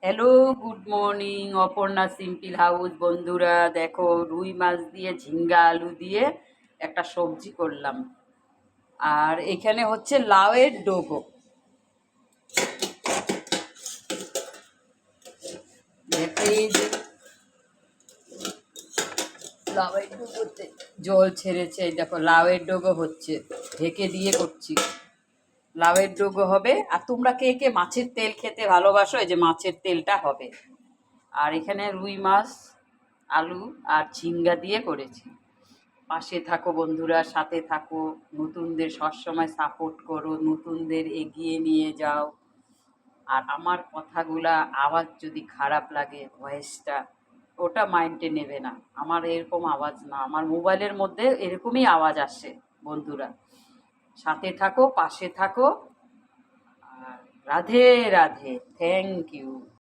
Hello, good morning. Aparna simple house বন্ধুরা, দেখো রুই মাছ দিয়ে ঝিঙ্গা আলু দিয়ে একটা সবজি করলাম। আর এখানে হচ্ছে লাউয়ের ডোগো। দেখো এই যে লাউয়ের ডোগোতে জল ছেড়েছে, এই দেখো লাউয়ের ডোগো হচ্ছে, ঢেকে দিয়ে করছি। লাউয়ের ডোগো হবে। আর তোমরা কে কে মাছের তেল খেতে ভালোবাসো, এই যে মাছের তেলটা হবে। আর এখানে রুই মাছ, আলু আর ঝিঙ্গা দিয়ে করেছি। পাশে থাকো বন্ধুরা, সাথে থাকো, নতুনদের সবসময় সাপোর্ট করো, নতুনদের এগিয়ে নিয়ে যাও। আর আমার কথাগুলা আওয়াজ যদি খারাপ লাগে, ভয়েসটা, ওটা মাইন্ডে নেবে না। আমার এরকম আওয়াজ না, আমার মোবাইলের মধ্যে এরকমই আওয়াজ আসে। বন্ধুরা সাথে থাকো, পাশে থাকো। আর রাধে রাধে, থ্যাংক ইউ।